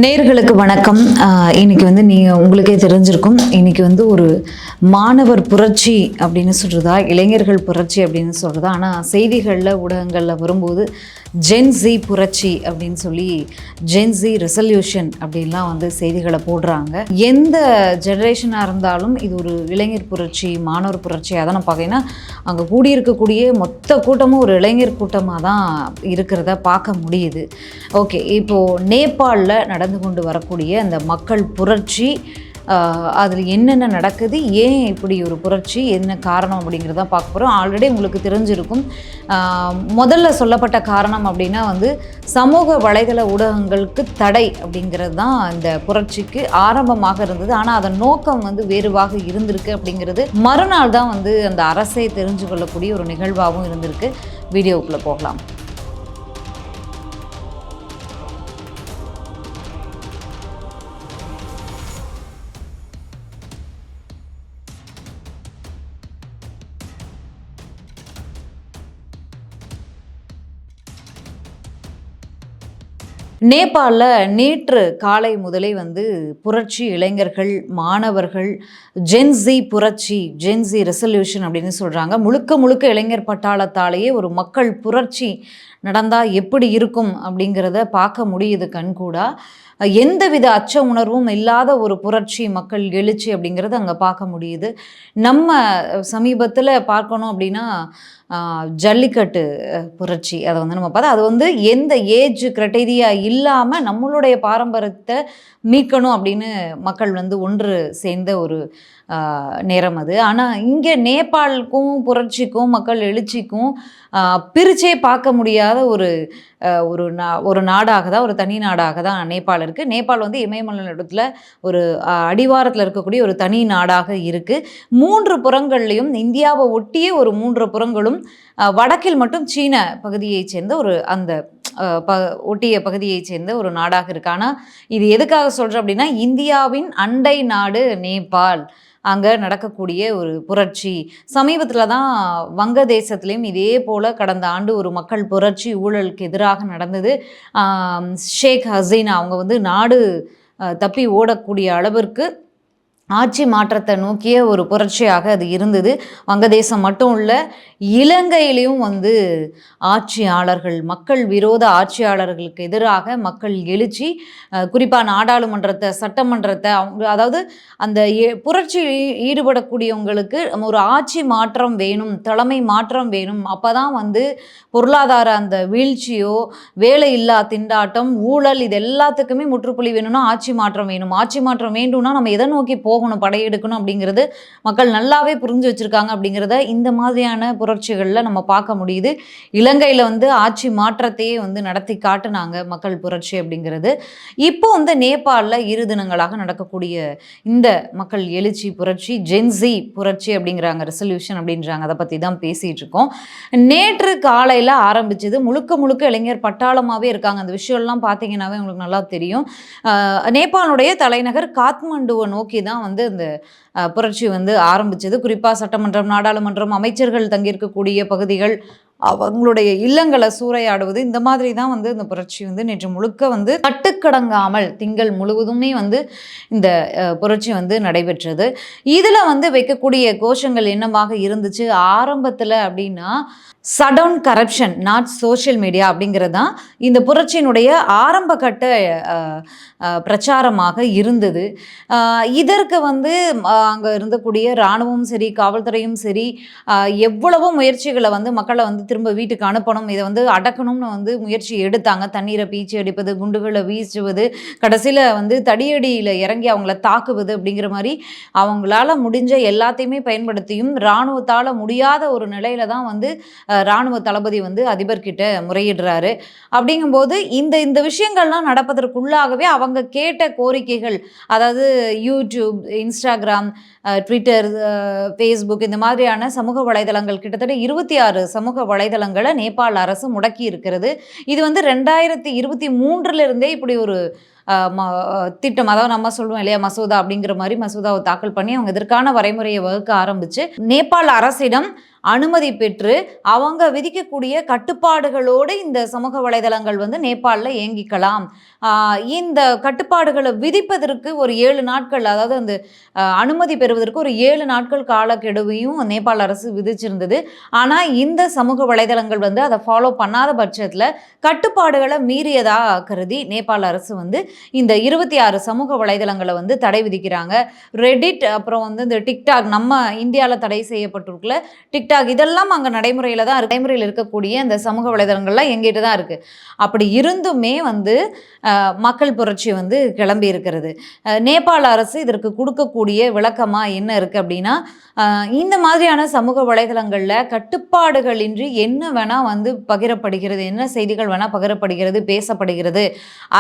நேர்களுக்கு வணக்கம். இன்னைக்கு நீங்கள் உங்களுக்கே தெரிஞ்சிருக்கும். இன்னைக்கு ஒரு மாணவர் புரட்சி அப்படின்னு சொல்கிறதா, இளைஞர்கள் புரட்சி அப்படின்னு சொல்கிறதா. ஆனால் செய்திகளில் ஊடகங்களில் வரும்போது ஜென்ஸி புரட்சி அப்படின்னு சொல்லி ஜென்ஸி ரெசல்யூஷன் அப்படின்லாம் செய்திகளை போடுறாங்க. எந்த ஜெனரேஷனாக இருந்தாலும் இது ஒரு இளைஞர் புரட்சி, மாணவர் புரட்சி. அதை நான் பார்க்கன்னா அங்கே கூடியிருக்கக்கூடிய மொத்த கூட்டமும் ஒரு இளைஞர் கூட்டமாக தான் இருக்கிறத பார்க்க முடியுது. ஓகே, இப்போது நேபாளில் நடந்து கொண்டு வரக்கூடிய அந்த மக்கள் புரட்சி, அதில் என்னென்ன நடக்குது, ஏன் இப்படி ஒரு புரட்சி, என்ன காரணம் அப்படிங்கிறதான் பார்க்க போகிறோம். ஆல்ரெடி உங்களுக்கு தெரிஞ்சிருக்கும். முதல்ல சொல்லப்பட்ட காரணம் அப்படின்னா சமூக வலைதள ஊடகங்களுக்கு தடை அப்படிங்கிறது தான் இந்த புரட்சிக்கு ஆரம்பமாக இருந்தது. ஆனால் அதன் நோக்கம் வேறுவாக இருந்திருக்கு அப்படிங்கிறது மறுநாள் தான் அந்த அரசை தெரிஞ்சு கொள்ளக்கூடிய ஒரு நிகழ்வாகவும் இருந்திருக்கு. வீடியோக்குள்ளே போகலாம். நேபாளில் நேற்று காலை முதலே புரட்சி இளைஞர்கள், மாணவர்கள், ஜென்ஸி புரட்சி, ஜென்ஸி ரெசல்யூஷன் அப்படின்னு சொல்கிறாங்க. முழுக்க முழுக்க இளைஞர் பட்டாளத்தாலேயே ஒரு மக்கள் புரட்சி நடந்தால் எப்படி இருக்கும் அப்படிங்கிறத பார்க்க முடியுது கண்கூடா. எந்தவித அச்ச உணர்வும் இல்லாத ஒரு புரட்சி, மக்கள் எழுச்சி அப்படிங்கிறது அங்கே பார்க்க முடியுது. நம்ம சமீபத்தில் பார்க்கணும் அப்படின்னா ஜல்லிக்கட்டு புரட்சி, அதை நம்ம பார்த்தா அது எந்த ஏஜ் கிரைட்டீரியா இல்லாமல் நம்மளுடைய பாரம்பரியத்தை மீட்கணும் அப்படின்னு மக்கள் ஒன்று சேர்ந்த ஒரு நேரம் அது. ஆனால் இங்கே நேபாளுக்கும் புரட்சிக்கும் மக்கள் எழுச்சிக்கும் பிரிச்சே பார்க்க முடியாத ஒரு நாடாக தான், ஒரு தனி நாடாக தான் நேபாள் இருக்குது. நேபாள் இமயமலையில் ஒரு அடிவாரத்தில் இருக்கக்கூடிய ஒரு தனி நாடாக இருக்குது. 3 புறங்கள்லையும் இந்தியாவை ஒட்டியே ஒரு 3 புறங்களும் வடக்கில் மட்டும் சீன பகுதியைச் சேர்ந்த ஒரு அந்த ஒட்டிய பகுதியைச் சேர்ந்த ஒரு நாடாக இருக்கு. ஆனால் இது எதுக்காக சொல்கிறேன் அப்படின்னா, இந்தியாவின் அண்டை நாடு நேபாள், அங்கே நடக்கக்கூடிய ஒரு புரட்சி. சமீபத்தில் தான் வங்கதேசத்துலேயும் இதே போல் கடந்த ஆண்டு ஒரு மக்கள் புரட்சி ஊழலுக்கு எதிராக நடந்தது. ஷேக் ஹசீனா அவங்க நாடு தப்பி ஓடக்கூடிய அளவிற்கு ஆட்சி மாற்றத்தை நோக்கிய ஒரு புரட்சியாக அது இருந்தது. வங்கதேசம் மட்டும் இல்லை, இலங்கையிலையும் ஆட்சியாளர்கள், மக்கள் விரோத ஆட்சியாளர்களுக்கு எதிராக மக்கள் எழுச்சி, குறிப்பாக நாடாளுமன்றத்தை, சட்டமன்றத்தை, அதாவது அந்த புரட்சியில் ஈடுபடக்கூடியவங்களுக்கு ஒரு ஆட்சி மாற்றம் வேணும், தலைமை மாற்றம் வேணும். அப்போ தான் பொருளாதார அந்த வீழ்ச்சியோ, வேலையில்லா திண்டாட்டம், ஊழல், இது எல்லாத்துக்குமே முற்றுப்புள்ளி வேணும்னா ஆட்சி மாற்றம் வேணும். ஆட்சி மாற்றம் வேண்டும்னா நம்ம எதை நோக்கி போகணும், படையெடுக்கணும் அப்படிங்கிறது மக்கள் நல்லாவே புரிஞ்சு வச்சுருக்காங்க. அப்படிங்கிறத இந்த மாதிரியான புரட்சிகளில் நம்ம பார்க்க முடியுது. இலங்கையில் ஆட்சி மாற்றத்தையே நடத்தி காட்டுனாங்க மக்கள் புரட்சி அப்படிங்கிறது. இப்போ நேபாளில் 2 தினங்களாக நடக்கக்கூடிய இந்த மக்கள் எழுச்சி புரட்சி, ஜென்ஸி புரட்சி அப்படிங்கிறாங்க, ரெசல்யூஷன் அப்படின்றாங்க. அதை பற்றி தான் பேசிகிட்டு இருக்கோம். நேற்று காலையில் ஆரம்பிச்சது. முழுக்க முழுக்க இளைஞர் பட்டாளமாகவே இருக்காங்க. அந்த விஷயம்லாம் பார்த்தீங்கன்னாவே உங்களுக்கு நல்லா தெரியும். நேபாளுடைய தலைநகர் காத்மண்டுவை நோக்கி தான் இந்த புரட்சி ஆரம்பிச்சது. குறிப்பாக சட்டமன்றம், நாடாளுமன்றம், அமைச்சர்கள் தங்கியிருக்கக்கூடிய பகுதிகள், அவங்களுடைய இல்லங்களை சூறையாடுவது, இந்த மாதிரி தான் இந்த புரட்சி நேற்று முழுக்க கட்டுக்கடங்காமல் திங்கள் முழுவதுமே இந்த புரட்சி நடைபெற்றது. இதில் வைக்கக்கூடிய கோஷங்கள் என்னவாக இருந்துச்சு ஆரம்பத்தில் அப்படின்னா, shutdown corruption, not social media அப்படிங்கிறது தான் இந்த புரட்சியினுடைய ஆரம்ப கட்ட பிரச்சாரமாக இருந்தது. இதற்கு அங்கே இருந்தக்கூடிய இராணுவமும் சரி, காவல்துறையும் சரி, எவ்வளவோ முயற்சிகளை மக்களை திரும்ப வீட்டுக்கு அனுப்பணும், இதை அடக்கணும்னு முயற்சி எடுத்தாங்க. தண்ணீரை பீச்சி அடிப்பது, குண்டுகளை வீசுவது, கடைசியில் தடியடியில் இறங்கி அவங்கள தாக்குவது அப்படிங்கிற மாதிரி அவங்களால முடிஞ்ச எல்லாத்தையுமே பயன்படுத்தியும் இராணுவத்தால் முடியாத ஒரு நிலையில தான் இராணுவ தளபதி அதிபர்கிட்ட முறையிடுறாரு. அப்படிங்கும்போது இந்த விஷயங்கள்லாம் நடப்பதற்குள்ளாகவே அவங்க கேட்ட கோரிக்கைகள், அதாவது யூடியூப், இன்ஸ்டாகிராம், ட்விட்டர், ஃபேஸ்புக், இந்த மாதிரியான சமூக வலைதளங்கள், கிட்டத்தட்ட 26 சமூக வலைதளங்களை நேபாள் அரசு முடக்கி இருக்கிறது. இது 2023 இப்படி ஒரு திட்டம், அதாவது நம்ம சொல்லுவோம் இல்லையா, மசோதா அப்படிங்கிற மாதிரி மசோதாவை தாக்கல் பண்ணி அவங்க இதற்கான வரைமுறையை வகுக்க ஆரம்பிச்சு நேபாள் அரசிடம் அனுமதி பெற்று அவங்க விதிக்கக்கூடிய கட்டுப்பாடுகளோடு இந்த சமூக வலைதளங்கள் வந்து நேபாளில் இயங்கிக்கலாம். இந்த கட்டுப்பாடுகளை விதிப்பதற்கு ஒரு 7 நாட்கள், அதாவது அந்த அனுமதி பெறுவதற்கு ஒரு 7 நாட்கள் காலக்கெடுவையும் நேபாள அரசு விதிச்சிருந்தது. ஆனால் இந்த சமூக வலைதளங்கள் வந்து அதை ஃபாலோ பண்ணாத பட்சத்தில் கட்டுப்பாடுகளை மீறியதா கருதி நேபாள அரசு வந்து இந்த 26 சமூக வலைதளங்களை வந்து தடை விதிக்கிறாங்க. ரெடிட், அப்புறம் வந்து இந்த டிக்டாக், நம்ம இந்தியாவில் தடை செய்யப்பட்டிருக்குல டிக்டாக், இதெல்லாம் அங்கே நடைமுறையில் தான் நடைமுறையில் இருக்கக்கூடிய இந்த சமூக வலைதளங்கள்லாம் எங்கிட்ட தான் இருக்குது. அப்படி இருந்துமே வந்து மக்கள் புரட்சி வந்து கிளம்பி இருக்கிறது. நேபாள அரசு இதற்கு கொடுக்கக்கூடிய விளக்கமாக என்ன இருக்குது அப்படின்னா, இந்த மாதிரியான சமூக வலைதளங்களில் கட்டுப்பாடுகளின்றி என்ன வேணால் வந்து பகிரப்படுகிறது, என்ன செய்திகள் வேணால் பகிரப்படுகிறது, பேசப்படுகிறது,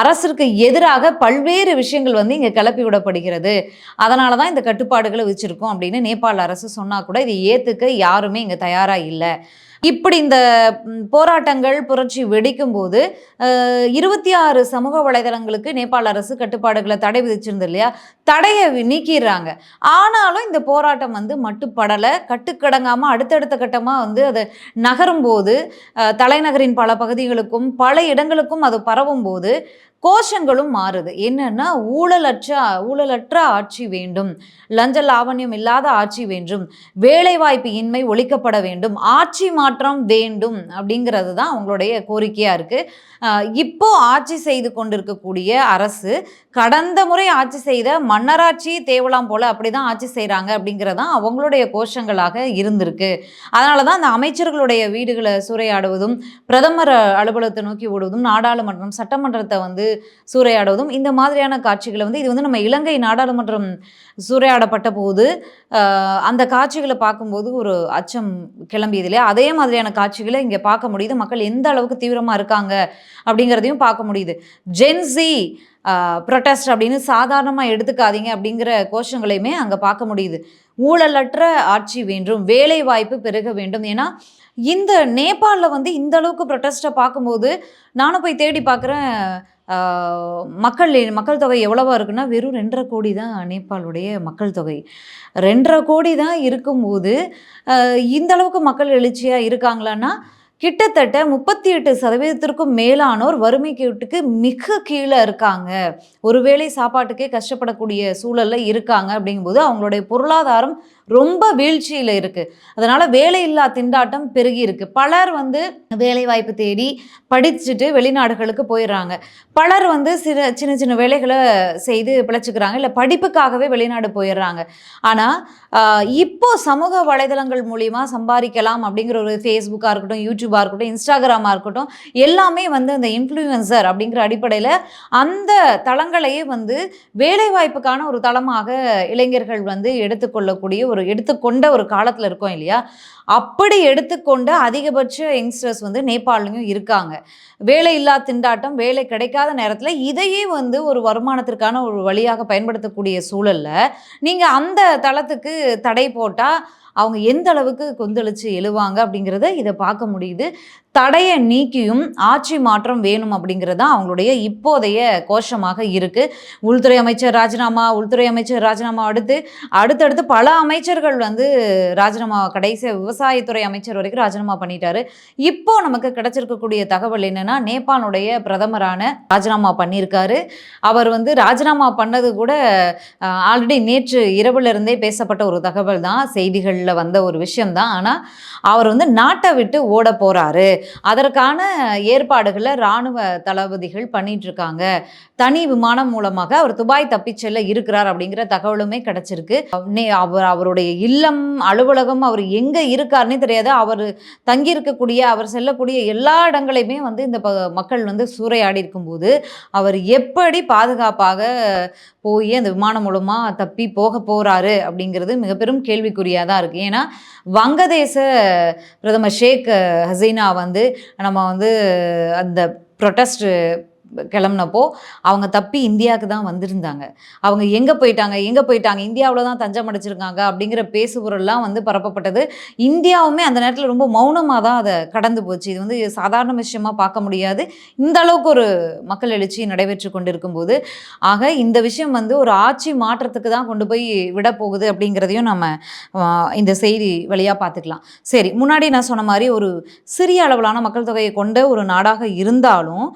அரசிற்கு எதிராக பல்வேறு விஷயங்கள் வந்து இங்கே கிளப்பி விடப்படுகிறது. அதனால தான் இந்த கட்டுப்பாடுகளை வச்சுருக்கோம் அப்படின்னு நேபாள அரசு சொன்னால் கூட இதை ஏற்றுக்க யாருமே இங்கே தயாராக இல்லை. இப்படி இந்த போராட்டங்கள் புரட்சி வெடிக்கும் போது 26 சமூக வலைதளங்களுக்கு நேபாள அரசு கட்டுப்பாடுகளை தடை விதிச்சிருந்தது இல்லையா, தடையை நீக்கிடுறாங்க. ஆனாலும் இந்த போராட்டம் வந்து மட்டுப்படலை, கட்டுக்கடங்காமல் அடுத்தடுத்த கட்டமாக வந்து அதை நகரும் போது, தலைநகரின் பல பகுதிகளுக்கும் பல இடங்களுக்கும் அது பரவும் போது கோஷங்களும் மாறுது. என்னன்னா, ஊழலற்ற ஆட்சி வேண்டும், லஞ்ச லாவண்யம் இல்லாத ஆட்சி வேண்டும், வேலைவாய்ப்பு இன்மை ஒழிக்கப்பட வேண்டும், ஆட்சி மாற்றம் வேண்டும் அப்படிங்கிறது தான் அவங்களுடைய கோரிக்கையாக இருக்குது. இப்போ ஆட்சி செய்து கொண்டிருக்கக்கூடிய அரசு கடந்த முறை ஆட்சி செய்த மன்னராட்சி தேவலாம் போல அப்படி தான் ஆட்சி செய்கிறாங்க அப்படிங்கிறது தான் அவங்களுடைய கோஷங்களாக இருந்திருக்கு. அதனால தான் அந்த அமைச்சர்களுடைய வீடுகளை சூறையாடுவதும், பிரதமர் அலுவலகத்தை நோக்கி ஓடுவதும், நாடாளுமன்றம் சட்டமன்றத்தை வந்து சூறையாடுவதும், இந்த மாதிரியான காட்சிகளை வந்து இது வந்து நம்ம இலங்கை நாடாளுமன்றம் சூறையாடப்பட்ட போது அந்த காட்சிகளை பார்க்கும்போது ஒரு அச்சம் கிளம்பியது இல்லையா, அதே மாதிரியான காட்சிகளை இங்கே பார்க்க முடியுது. மக்கள் எந்த அளவுக்கு தீவிரமாக இருக்காங்க அப்படிங்கிறதையும் பார்க்க முடியுது. ஜென்சி ப்ரொட்டஸ்ட் அப்படின்னு சாதாரணமாக எடுத்துக்காதீங்க அப்படிங்கிற கோஷங்களையுமே அங்கே பார்க்க முடியுது. ஊழலற்ற ஆட்சி வேண்டும், வேலை வாய்ப்பு பெருக வேண்டும். ஏன்னா இந்த நேபாளில் வந்து இந்த அளவுக்கு ப்ரொட்டஸ்ட்டை பார்க்கும்போது நானும் போய் தேடி பார்க்குறேன், மக்கள் தொகை எவ்வளவா இருக்குன்னா வெறும் 2.5 கோடி தான் நேபாளுடைய மக்கள் தொகை. 2.5 கோடி தான் இருக்கும்போது இந்த அளவுக்கு மக்கள் எழுச்சியாக இருக்காங்களான்னா, கிட்டத்தட்ட 38% மேலானோர் வறுமை கோட்டுக்கு மிக கீழே இருக்காங்க, ஒருவேளை சாப்பாட்டுக்கே கஷ்டப்படக்கூடிய சூழலில் இருக்காங்க. அப்படிங்கும்போது அவங்களுடைய பொருளாதாரம் ரொம்ப வீழ்ச்சியில் இருக்குது. அதனால் வேலையில்லா திண்டாட்டம் பெருகி இருக்குது. பலர் வந்து வேலைவாய்ப்பு தேடி படிச்சுட்டு வெளிநாடுகளுக்கு போயிடுறாங்க. பலர் வந்து சின்ன சின்ன வேலைகளை செய்து பிழைச்சிக்கிறாங்க, இல்லை படிப்புக்காகவே வெளிநாடு போயிடுறாங்க. ஆனால் இப்போ சமூக வலைதளங்கள் மூலிமா சம்பாதிக்கலாம் அப்படிங்கிற ஒரு ஃபேஸ்புக்காக இருக்கட்டும், யூடியூபாக இருக்கட்டும், இன்ஸ்டாகிராமாக இருக்கட்டும், எல்லாமே வந்து அந்த இன்ஃப்ளூயன்சர் அப்படிங்கிற அடிப்படையில் அந்த தளங்களையே வந்து வேலைவாய்ப்புக்கான ஒரு தளமாக இளைஞர்கள் வந்து எடுத்துக்கொண்ட ஒரு காலத்தில் இருக்கோம் இல்லையா. அப்படி எடுத்துக்கொண்ட அதிகபட்ச யங்ஸ்டர்ஸ் வந்து நேபாளிலையும் இருக்காங்க. வேலையில்லா திண்டாட்டம், வேலை கிடைக்காத நேரத்தில் இதையே வந்து ஒரு வருமானத்திற்கான ஒரு வழியாக பயன்படுத்தக்கூடிய சூழலில் நீங்கள் அந்த தளத்துக்கு தடை போட்டால் அவங்க எந்த அளவுக்கு கொந்தளிச்சு எழுவாங்க அப்படிங்கிறத இதை பார்க்க முடியுது. தடையை நீக்கியும் ஆட்சி மாற்றம் வேணும் அப்படிங்கிறது தான் அவங்களுடைய இப்போதைய கோஷமாக இருக்குது. உள்துறை அமைச்சர் ராஜினாமா அடுத்தடுத்து பல அமைச்சர்கள் வந்து ராஜினாமா, கடைசியாக விவசாயத்துறை அமைச்சர் வரைக்கும் ராஜினாமா பண்ணிட்டாரு. இப்போ நமக்கு கிடைச்சிருக்கக்கூடிய தகவல் என்னன்னா, நேபாளுடைய பிரதமரான ராஜினாமா பண்ணியிருக்காரு. அவர் வந்து ராஜினாமா பண்ணது கூட ஆல்ரெடி நேற்று இரவுலேருந்தே பேசப்பட்ட ஒரு தகவல் தான், செய்திகளில் வந்த ஒரு விஷயம்தான். ஆனால் அவர் வந்து நாட்டை விட்டு ஓட போகிறாரு, அதற்கான ஏற்பாடுகளை இராணுவ தளபதிகள் பண்ணிட்டு இருக்காங்க, தனி விமானம் மூலமாக அவர் துபாய் தப்பிச்செல்ல இருக்கிறார் அப்படிங்கிற தகவலுமே கிடைச்சிருக்கு. அவருடைய இல்லம், அலுவலகம், அவர் எங்கே இருக்காருன்னே தெரியாது. அவர் தங்கியிருக்கக்கூடிய, அவர் செல்லக்கூடிய எல்லா இடங்களையுமே வந்து இந்த மக்கள் வந்து சூறையாடி இருக்கும்போது அவர் எப்படி பாதுகாப்பாக போய் அந்த விமானம் மூலமாக தப்பி போக போகிறாரு அப்படிங்கிறது மிக பெரும் கேள்விக்குறியாக தான் இருக்குது. ஏன்னா வங்கதேச பிரதமர் ஷேக் ஹசீனா வந்து நம்ம வந்து அந்த ப்ரொட்டஸ்ட் கிளம்புனப்போ அவங்க தப்பி இந்தியாவுக்கு தான் வந்திருந்தாங்க. அவங்க எங்கே போயிட்டாங்க இந்தியாவில் தான் தஞ்சம் அடைச்சிருக்காங்க அப்படிங்கிற பேசுபொருள்லாம் வந்து பரப்பப்பட்டது. இந்தியாவுமே அந்த நேரத்தில் ரொம்ப மௌனமாக தான் அதை கடந்து போச்சு. இது வந்து சாதாரண விஷயமா பார்க்க முடியாது. இந்த அளவுக்கு ஒரு மக்கள் எழுச்சி நடைபெற்று கொண்டிருக்கும்போது, ஆக இந்த விஷயம் வந்து ஒரு ஆட்சி மாற்றத்துக்கு தான் கொண்டு போய் விட போகுது அப்படிங்கிறதையும் நம்ம இந்த செய்தி வழியாக பார்த்துக்கலாம். சரி, முன்னாடி நான் சொன்ன மாதிரி ஒரு சிறிய அளவிலான மக்கள் தொகையை கொண்ட ஒரு நாடாக இருந்தாலும்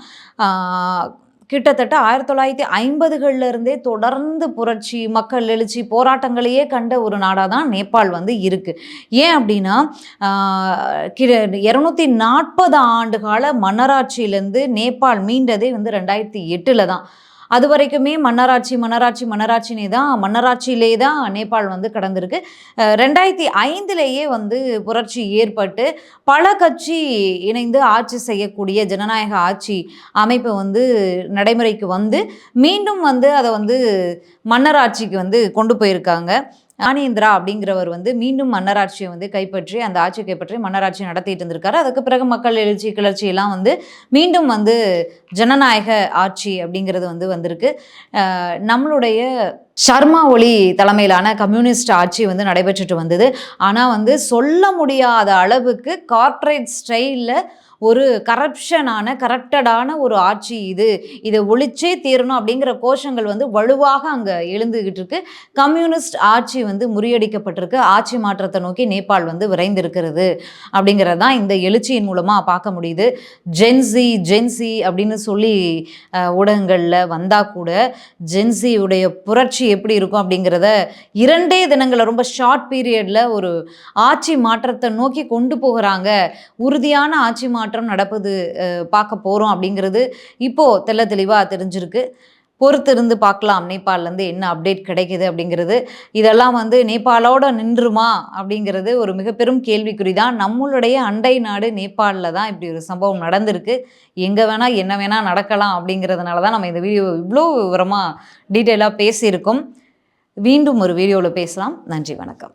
கிட்டத்தட்ட 1950களில் இருந்தே தொடர்ந்து புரட்சி, மக்கள் எழுச்சி, போராட்டங்களையே கண்ட ஒரு நாடாக தான் நேபாள் வந்து இருக்குது. ஏன் அப்படின்னா 240 ஆண்டு கால மன்னராட்சியிலேருந்து நேபாள் மீண்டதே வந்து 2008 தான். அது வரைக்குமே மன்னராட்சினே தான் மன்னராட்சியிலே தான் நேபாள் வந்து கடந்திருக்கு. 2005லேயே வந்து புரட்சி ஏற்பட்டு பல கட்சி இணைந்து ஆட்சி செய்யக்கூடிய ஜனநாயக ஆட்சி அமைப்பு வந்து நடைமுறைக்கு வந்து மீண்டும் வந்து அதை வந்து மன்னராட்சிக்கு வந்து கொண்டு போயிருக்காங்க. ஞானேந்திரா அப்படிங்கிறவர் வந்து மீண்டும் மன்னராட்சியை வந்து கைப்பற்றி அந்த ஆட்சியை கைப்பற்றி மன்னராட்சி நடத்திட்டு இருந்திருக்காரு. அதுக்கு பிறகு மக்கள் எழுச்சி கிளர்ச்சி எல்லாம் வந்து மீண்டும் வந்து ஜனநாயக ஆட்சி அப்படிங்கிறது வந்து வந்திருக்கு. நம்மளுடைய சர்மா ஒலி தலைமையிலான கம்யூனிஸ்ட் ஆட்சி வந்து நடைபெற்றுட்டு வந்தது. ஆனால் வந்து சொல்ல முடியாத அளவுக்கு கார்ப்பரேட் ஸ்டைலில் ஒரு கரப்டடான ஒரு ஆட்சி இதை ஒழிச்சே தீரணும் அப்படிங்கிற கோஷங்கள் வந்து வலுவாக அங்கே எழுந்துகிட்டு இருக்கு. கம்யூனிஸ்ட் ஆட்சி வந்து முறியடிக்கப்பட்டிருக்கு. ஆட்சி மாற்றத்தை நோக்கி நேபாள் வந்து விரைந்திருக்கிறது அப்படிங்கிறது தான் இந்த எழுச்சியின் மூலமாக பார்க்க முடியுது. ஜென்சி அப்படின்னு சொல்லி ஊடகங்களில் வந்தால் கூட ஜென்சியுடைய புரட்சி எப்படி இருக்கும் அப்படிங்கிறத 2 தினங்களில் ரொம்ப ஷார்ட் பீரியடில் ஒரு ஆட்சி மாற்றத்தை நோக்கி கொண்டு போகிறாங்க. உறுதியான ஆட்சி மாற்றம் நடப்பது பார்க்க போகிறோம் அப்படிங்கிறது இப்போது தெளிவாக தெரிஞ்சிருக்கு. பொறுத்திருந்து பார்க்கலாம் நேபாளிலேருந்து என்ன அப்டேட் கிடைக்குது அப்படிங்கிறது. இதெல்லாம் வந்து நேபாளோட நின்றுமா அப்படிங்கிறது ஒரு மிக பெரும் கேள்விக்குறி தான். நம்மளுடைய அண்டை நாடு நேபாளில் தான் இப்படி ஒரு சம்பவம் நடந்திருக்கு. எங்கே வேணால் என்ன வேணால் நடக்கலாம் அப்படிங்கிறதுனால தான் நம்ம இந்த வீடியோ இவ்வளோ விவரமாக டீட்டெயிலாக பேசியிருக்கோம். மீண்டும் ஒரு வீடியோவில் பேசலாம். நன்றி, வணக்கம்.